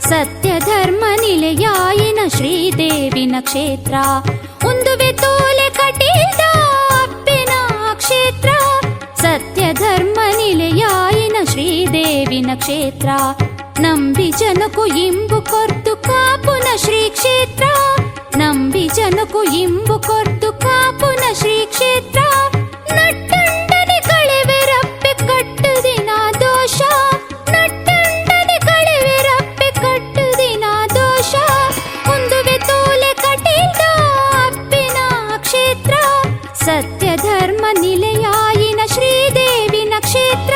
ಸತ್ಯಧರ್ಮ ನಿಲಯಾಯಿನ ಶ್ರೀದೇವಿನ ಕ್ಷೇತ್ರ ಉಂದುವೆ ತೋಲೆ ಕಟೀಲ್ದ ಅಪ್ಪಿನ ಕ್ಷೇತ್ರ ಸತ್ಯಧರ್ಮ ನಿಲಯಾಯಿನ ಶ್ರೀದೇವಿನ ಕ್ಷೇತ್ರ ನಂಬಿ ಜನಕು ಇಂಬು ಕೊರ್ದು ಕಾಪುನ ಶ್ರೀ ಕ್ಷೇತ್ರ ನಂಬಿ ಜನಕು ಇಂಬು ಕೊರ್ದು ಕಾಪುನ ಶ್ರೀ ಕ್ಷೇತ್ರ ನಟ್ಟಂಡನೆ ಕಳೆವೆರಪ್ಪೆ ಕಟ್ಟುದಿನ ದೋಷ ನಟ್ಟಂಡನೆ ಕಳೆವೆರಪ್ಪೆ ಕಟ್ಟುದಿನ ದೋಷ ಒಂದುವೆ ತೋಲೆ ಕಟೀಲ್ದ ಅಪ್ಪಿನ ಕ್ಷೇತ್ರ ಸತ್ಯಧರ್ಮ ನಿಲಯಾಯಿನ ಶ್ರೀದೇವಿನ ಕ್ಷೇತ್ರ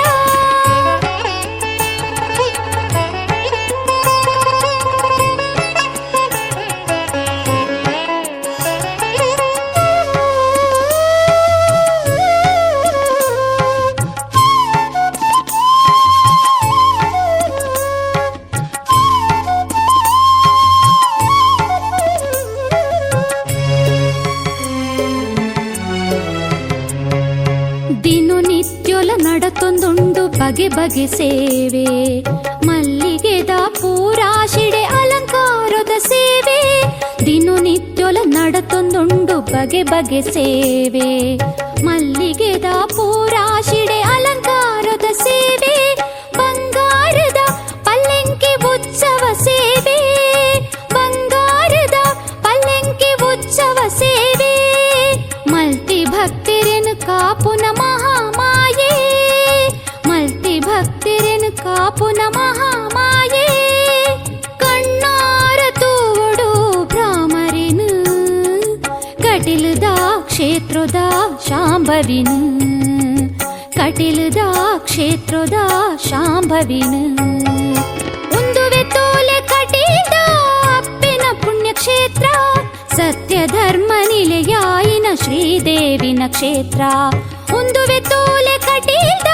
ನಡತೊಂದುಂಡು ಬಗೆ ಬಗೆ ಸೇವೆ ಮಲ್ಲಿಗೆದ ಪೂರಾಶಿಡೆ ಅಲಂಕಾರದ ಸೇವೆ ದಿನನಿತ್ಯೊಲ ನಡತೊಂದುಂಡು ಬಗೆ ಬಗೆ ಸೇವೆ ಮಲ್ಲಿಗೆದ ಪೂರಾಶಿಡೆ ಅಲಂಕಾರದ ಸೇವೆ ಬಂಗಾರದ ಪಲ್ಲಂಕಿ ಉತ್ಸವ ಸೇವೆ ಬಂಗಾರದ ಪಲ್ಲಂಕಿ ಉತ್ಸವ ಸೇವೆ ಮಲ್ತಿ ಭಕ್ತಿರೆನು ಕಾಪುನ ಮಹಾಮಾಯೆ ಮಲ್ತಿ ಭಕ್ತಿರೆನು ಕಾಪುನ ಮಹಾಮಾಯೆ ಕಣ್ಣಾರ ತೂವಡು ಭ್ರಾಮರಿನು ಕಟಿಲದ ಕ್ಷೇತ್ರದ ಶಾಂಭವಿನು ಕಟಿಲದ ಕ್ಷೇತ್ರದ ಶಾಂಭವಿನು ಉಂದುವೆ ತೋಲೆ ಕಟೀಲ್ದ ಅಪ್ಪಿನ ಪುಣ್ಯಕ್ಷೇತ್ರ ಸತ್ಯಧರ್ಮ ನಿಲಯಾಯಿನ ಶ್ರೀದೇವಿನ ಕ್ಷೇತ್ರ ಉಂದುವೆ ತೋಲೆ ಕಟೀಲ್ದ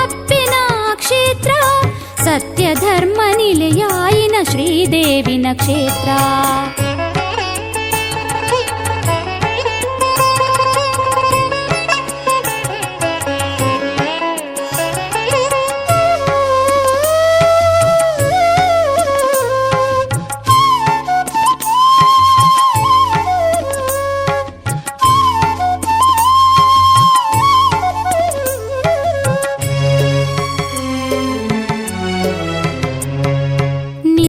ಅಪ್ಪಿನ ಕ್ಷೇತ್ರ ಸತ್ಯಧರ್ಮ ನಿಲಯಾಯಿನ ಶ್ರೀದೇವಿನ ಕ್ಷೇತ್ರ